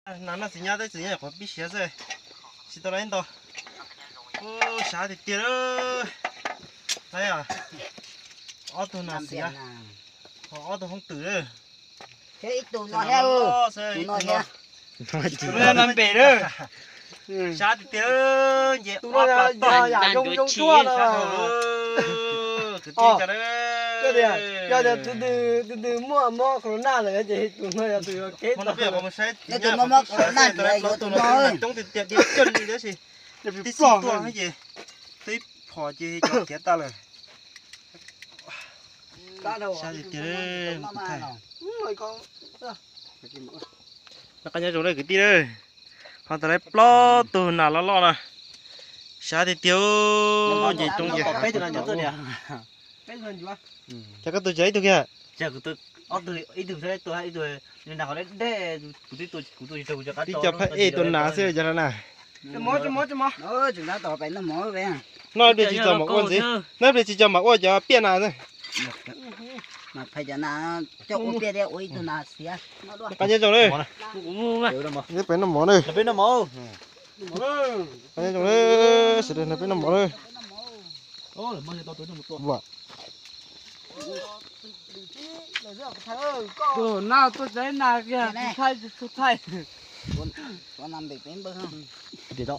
nó chỉ nhớ tới chỉ nhớ có biết xé rồi chỉ tao lấy đâu ô xả thì tiền ơi thấy à ô tô nào xé ô tô không tử rồi thế ít tụi nó heo tụi nó heo tụi nó làm bể rồi xả thì tiền ơi vậy tụi nó giả dùng chua rồi cái tiền cho đấy cái này từ mua corona là cái tụi nó là tụi kết nó bây giờ mình sẽ tụi nó mua corona rồi tụi nó trong tiền đi chân đi đó gì tí xí tua hay gì tí phò gì cho chết ta rồi sao thì tiền nó cái nhà chỗ này cái tí đây họ tới đây plo từ nào lo nè sao thì tiêu gì trong gì bé tụi nó nhớ tôi nè bé hơn chưa chắc có tôi giấy tôi kia chắc tôi ít từ thế tôi ít rồi nên nào đấy để tôi cho các đi chụp hết tuần nào xưa cho nó nè cho mó chúng ta tỏ phải nó mó về nói để chỉ cho một con gì nói để chỉ cho một con cho biển nào thôi mà phải cho nó cho uống bia đeo uống tụi nó xía cái nhà trong đây cái bên nó mỏ đây bên nó mó cái nhà trong đây sẽ đến bên nó mỏ đây ô là mới to tuổi một tuổi vâng rồi nào tôi thấy nào kia thay con nằm bị bén bơ không để đó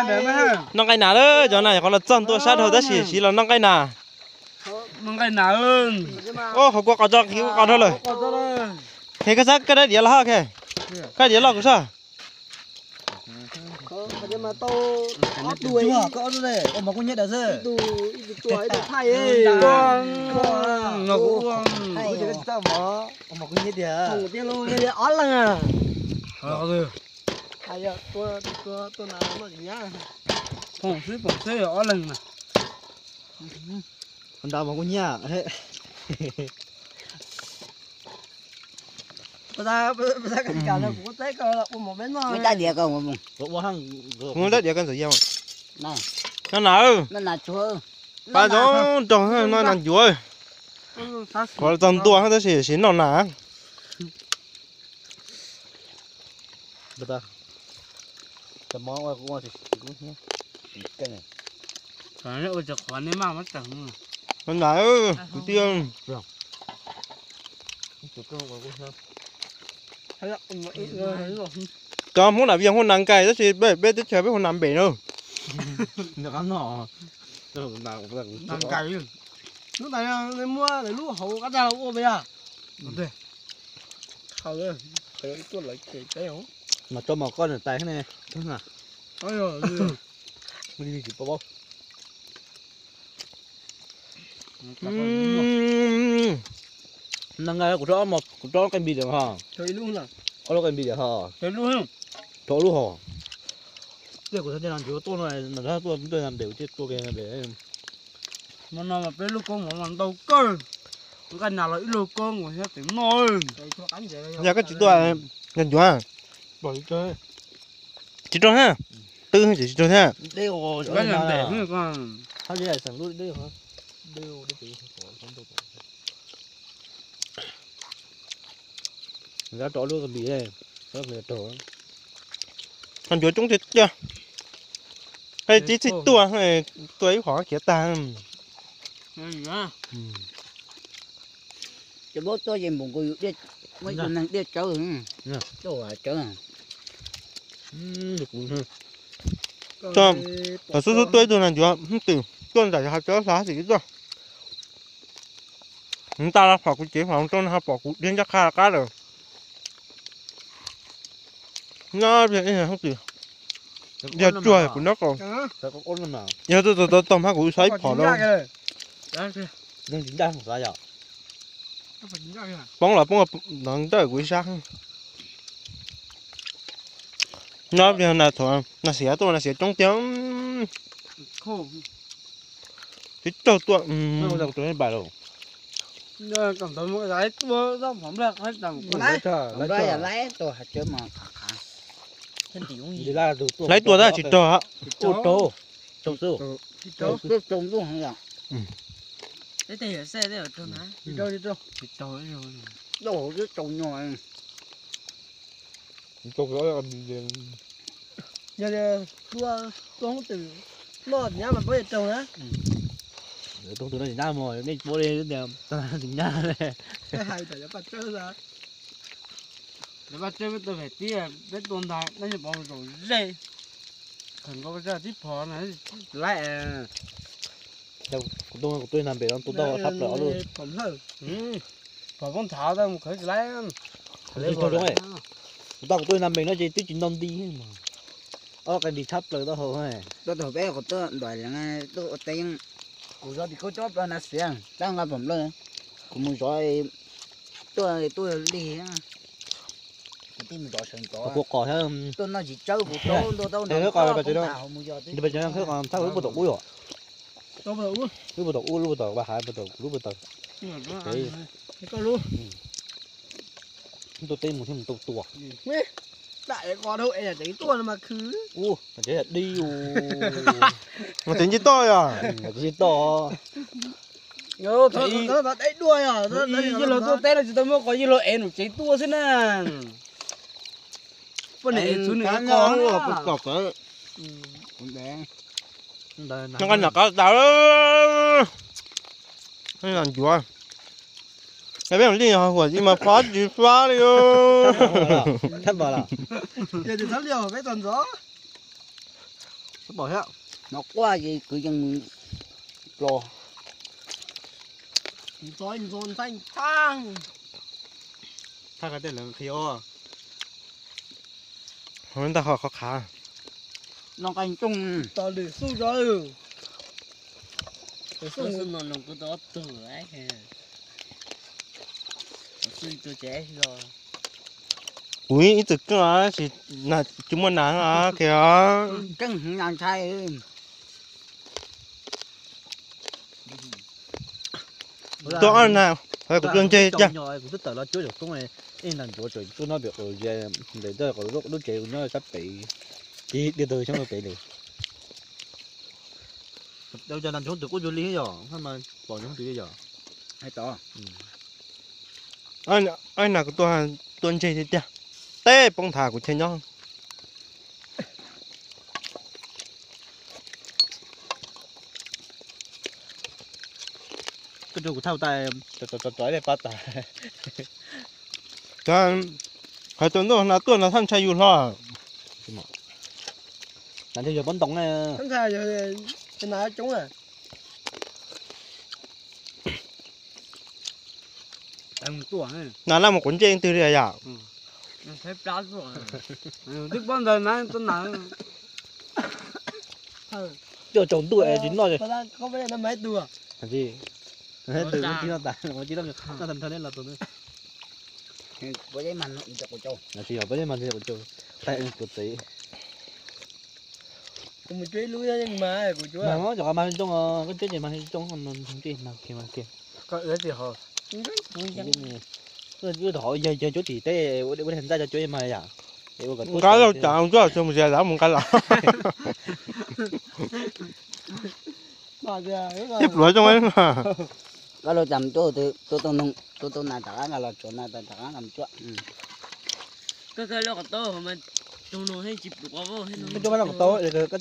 đây nông cái nào đó chỗ này còn là chân tôi sát thôi đó chỉ là nông cái nào nông cái nào hơn ô không có con cho thiếu con thôi rồi thế cái xác cái đấy địa là ha cái địa là cũng sao nhưng mà tôi có đuôi có đây ông mà có nhất là gì đuôi thay ấy nó cũng thay cái sao mà ông mà có nhất à không biết luôn nhất ót lăng à rồi thay à tôi nào nó gì nhá phòng xí ót lăng mà con đào mà có nhá thế bây giờ cái cả nó cũng thấy cơ là một bên mà người ta địa còn muốn đất địa con gì không này nó nào nó là chúa ba chỗ trồng nó làm chúa còn trồng tua hay là xí nó nà bây giờ cái món qua cũng thì cũng cái này cái này ôi trời khoan đấy mà mất chẳng con nào cái tiên có muốn làm gì không nặng cày đó thì bé bé tiếp theo bé không nằm bể đâu nó ăn nọ nặng cày lúc này lấy mua lấy lúa hậu cắt ra lúa bây giờ ok hậu rồi cái tôi lấy cái không mà cho một con ở tay thế này thế nào ôi rồi mình đi chỉ bao nâng ngay của cho cái bì được hả chơi luôn à có cái bì được hả chơi luôn không cho luôn hả cái của thằng làm chủ tôi này là tôi làm đều chứ tôi cái này để mà nó mà bên lúc con mà làm đâu cơ cái nào là ít lúc con mà sẽ tỉnh nồi giờ cái chỉ tôi gần chúa bởi chơi chỉ cho ha tư chỉ cho ha đây rồi cái làm để nữa con sao vậy sản luôn đây hả đều để ra trọ luôn cái bì này rất là trọ thằng chúa trúng thịt chưa hay chỉ tua hay tuổi khó kia ta cho bố tôi về một người đi mấy người năng đi chơi chơi cho ở số tuổi tôi thằng chúa không từ tôi đã học chơi lá gì rồi chúng ta là học cái chế phòng trong học bỏ cụ điên chắc khá là cá rồi nó việc này không từ giờ chuột của nó còn giờ tôi tôm hai củ xoáy bỏ đâu nhưng chính ra không sao giờ bóng là nó tới củ sáng nó bây giờ là thôi nó xé tôi là xé trong tiếng cái trâu tôi không được tôi bài đâu cầm tới một cái tua ra phỏng ra hết đằng lấy tôi hạt chơi mà lấy tua ra chỉ trâu hả trâu trồng luôn hả đấy thì ở xe đấy ở trâu hả trâu đấy rồi đồ chứ trồng nhồi Cục đó giờ tua không từ nó nhá mà bây giờ trồng á tôi nói ra mồi nên bố đi đến ta thì nha này cái hay tại bắt chơi ra để bắt chơi với tôi phải tia biết tồn tại nó sẽ bỏ rồi dây cần có ra tiếp phò này lại tôi làm bể đó tôi đâu thắp lửa luôn phẩm hơn phò con thảo ra một cái lấy lấy thôi đúng rồi tôi làm bể nó chỉ chuyện non đi mà cái đi thắp lửa đó thôi tôi thổi bé của tôi đòi là ngay tôi tên của do thì có chóp ra là xiang đang làm phẩm lên của mình rồi tôi đi á tìm rõ sườn to cuộc cỏ thế tôi nói chỉ chơi của tôi nó coi bây giờ nó đi bây giờ nó còn tháo cái bộ đồ rồi tôi vừa uống cái bộ đồ bà hai bộ đồ cái con luôn tôi tên một thêm một tua đại con đâu là đấy tua mà cứ thế là đi mà tính chứ tôi à chỉ to thôi nó bảo đấy đuôi à như là tôi tên là chỉ tôi mới có như là em chế tua thế nè bữa này chú nữa con là cục cọc đấy đen nó ăn là cá tàu đó hay là chúa cái biết đi hỏi của gì mà phá gì phá đi ơ thắt vào là giờ thì thắt liều cái tuần gió bỏ hết nó quá gì cứ chân lo rồi dồn thanh thang thắt cái tên là khi ô hôm ta họ khó khá nó canh chung tao để su rồi tôi xin nó cái đó từ ấy suy tôi trẻ rồi ui ít thực cái là chỉ là chúng mình nắng à kìa căng nàng thay tôi ăn nào phải cũng đương chơi chứ rồi cũng tức là chúa được cũng này in là chúa trời tôi nói việc rồi về để tôi còn lúc chơi cũng nói sắp bị chỉ đi từ trong cái bị này đâu cho làm chúng tôi có vô lý rồi hay mà bỏ chúng tôi giờ hay to anh nào của tôi chơi thì chưa té bông thả của chơi nhau cái chỗ của thao tay trói để bắt tay cho hay tôi là tham chơiอยู่lo làm theo giờ bắn tổng này không sao giờ cái nào chúng à ăn tuổi này nào là một cuốn chơi từ đây à thấy đau rồi thích bao giờ nói tôi nói giờ chồng tuổi chính rồi không phải là mấy đùa làm gì từ nó chỉ nó tàn nó chỉ nó thành thân nên là tụi nó với cái màn nó chỉ của châu là chỉ ở với cái màn thì của châu tại của tí cùng mình chơi lui ra nhưng mà của chúa mà nó chọn màn trong cái chơi gì màn trong còn không chơi mà kia có ứa gì hả cứ hỏi giờ chỗ thì thế bữa thành ra cho chơi mà à cái đâu chọn cho xong rồi đã một cái là tiếp lưỡi trong ấy mà cái lo chậm tôi nông tôi này thằng là chỗ này thằng làm chỗ cái lo của tôi mà tôi nói hay chụp được quá hay cái chỗ đó của tôi để cái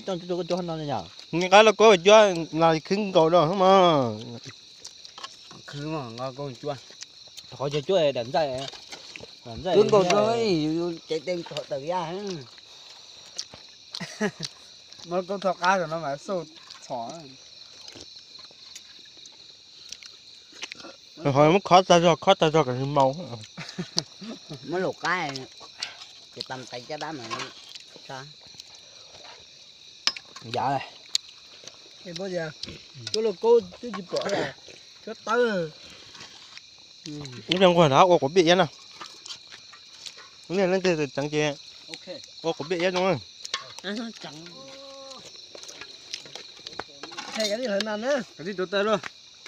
chỗ nó nhở những cái là có phải cho là khinh cầu đó không mà cứ mà ngon con chua khỏi chơi chuối đánh dây cứng cầu rồi chạy tên thọ từ ra nó có thọ cá rồi nó phải sâu thỏ hỏi mất khó ta cho cái màu mới lột cái thì tầm tay cho đá mà sao dạ này thì bao giờ tôi là cô tôi chỉ bỏ là cái tơ những trong quần áo có bị gì nào lên từ trắng chè có bị gì không nó chẳng hay cái gì hơn ăn á cái gì tôi tê luôn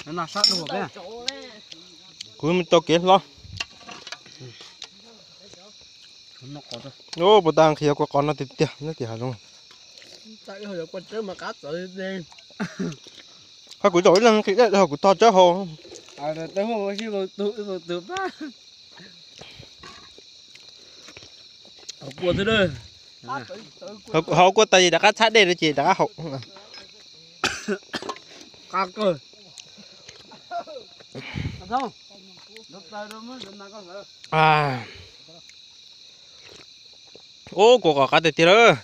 nó nạt sát luôn cái cuối mình to kiến lo nó có rồi ô bộ tàng khi có con nó tiệt luôn tại hồi con chơi mà cá rồi đi hai cuối tối là cái đó của to chứ hồ tới hôm khi mà tự ba Của tôi đây. Họ có tay đã cắt sát đây rồi chị đã học. Cắt rồi. Không. Lúc tay đó mới đến có sợ. À. Ô cô có cắt được.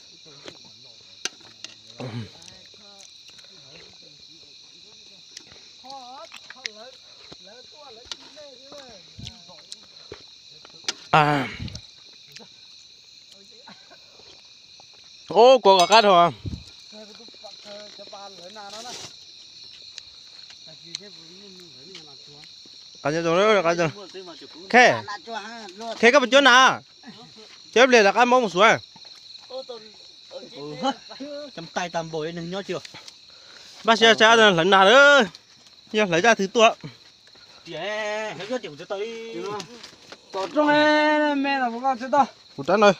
À. Ô cô có cắt rồi. Cả nhà rồi đó, cả nhà. Khe. Khe các bạn chỗ nào? Chép liền là cái món một số. Chấm tay tầm bồi nên nhớ chưa? Bác sĩ cha lần nào nữa. Giờ lấy ra thứ tua. Trẻ, hết nhớ tiểu cho tôi. Tổ trong này mẹ là có chết to. Một tấn rồi.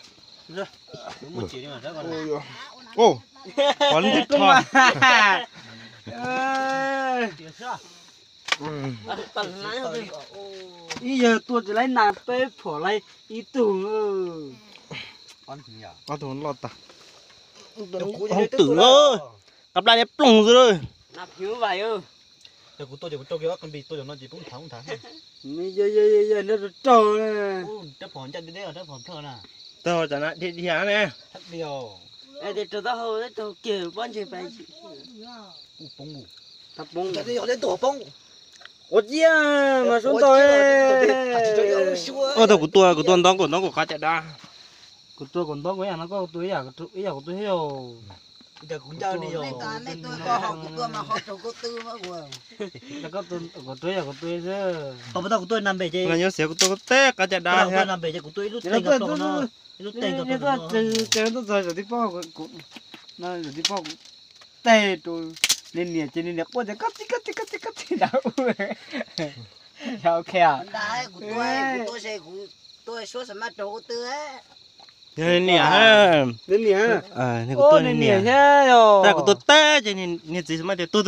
Một chỉ đi mà rất còn. Ô. Còn thịt thòn. Ý giờ tôi chỉ lấy nạp bếp phở lấy ý tưởng Con nhở. Có thốn lọt ta. Không tử ơi. Cặp lại đẹp lùng rồi. nạp hiếu vậy ơ. Giờ của tôi kia con bị tôi nó chỉ cũng thắng. Bây giờ nó trâu nè. Đắp hòn chân đi ở đắp hòn thơ nè. Tao chẳng hạn thì hả nè. Thắt điều. Ê để cho tao hầu đấy tao kiểu quan chơi bài. Bông ngủ. Tập bông. Cái gì họ đến tổ bông. Ủa chia mà xuống tôi. Ô tao của tôi nó của cá chả đa. Của tôi còn tốt với nó có túi à ý của tôi hiểu. Giờ cũng giao đi rồi. Này tôi có học của tôi mà học trong cô tư mà của. Nó có tôi của tôi à của tôi chứ. Còn bắt đầu của tôi nằm bể chơi. Là nhớ xéo của tôi có té cá chả đa. Tôi nằm bể chơi của tôi lúc tay gặp tôi nó. Lúc tay gặp tôi nó. Chơi tôi rồi đi bao của nó rồi đi bao tê tôi nên nè trên nè qua để cắt đâu. Chào kìa. Đấy của tôi sẽ của tôi số什么chỗ tư ấy. Nên nè. Nên nè. À, nên của tôi nên nè. thế rồi. Ta của tôi té cho nên gì mà để tua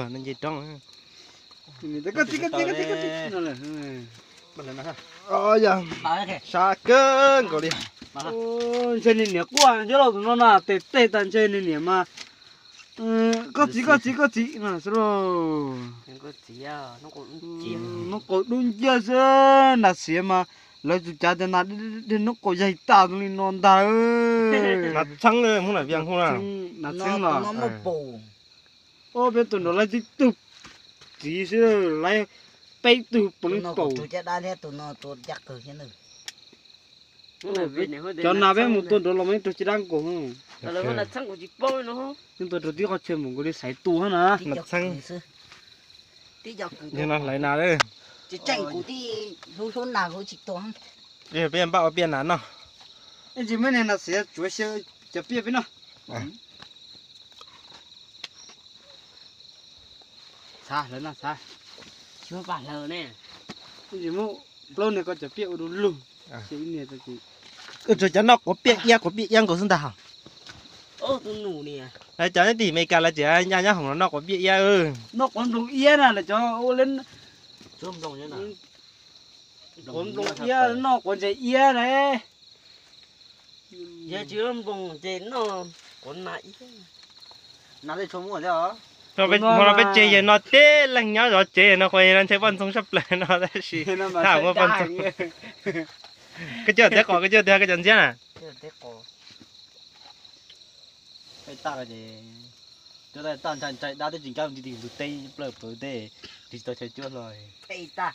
nên gì trong. Mình cắt. Nó là. Bắt lên nó ha. Ôi giời. Bà kìa. Xa cơn cậu đi. Ôi trên nè qua chứ đâu nó là tê tàn trên nè mà. Có chỉ mà sao rồi. Có chỉ à, Nó có đúng chưa chứ là xía mà lấy chú cha cho nó đi nó có dây tao lên non ta ơi. Mặt trắng rồi, không là viang không nào. Nó Nó trắng là. nó một bù. Ô bên tụi nó lấy chỉ tụp chỉ chứ lấy bay tụp bằng Nó bầu. tụi cha đa thế tụi nó tụi chắc cử thế nữa. Cho nào bên một tuần đó là mấy tụi chỉ đang cổ không. Là nó là trắng của chỉ bôi nó không. Nhưng tụi đi họ chơi một cái đi sấy tu hết nè. Tí Mặt chọc xăng. cử tí chọc cử. Nhưng nó lấy nào đấy. Chỉ tranh của tí số nào của chị toán. Bây giờ bảo biên án nó. Anh chị mấy này là sẽ chuối sẽ chụp bia bên nó. Xa lớn là xa. Chưa bà lờ nè. Anh chị mua lâu này có chụp bia đủ luôn. Chỉ này thôi chị. Rồi cho nó có biết yang của sinh tao. Ô tôi nụ nè. Đấy cho nên thì mấy cái là chỉ nhà hỏng nó có biết ya ơi. Nó còn đủ yên à là cho ô lên. Chôm rồng như nào. Còn đủ yên nó còn chạy yên này. Giờ chưa vùng trên nó còn lại. Nó đi chôm ở đây hả? Nó biết chơi nó té lằng nhớ rồi chơi nó quay lên thấy văn sông sắp lại nó đấy gì. Thảo một văn sông. Cái chưa té có cái chưa té cái chân chứ à? Cái ta là gì? Chỗ này tàn chạy đá tới chỉnh cao đi lụt tay bờ tê thì tôi chơi chưa rồi. Thầy ta.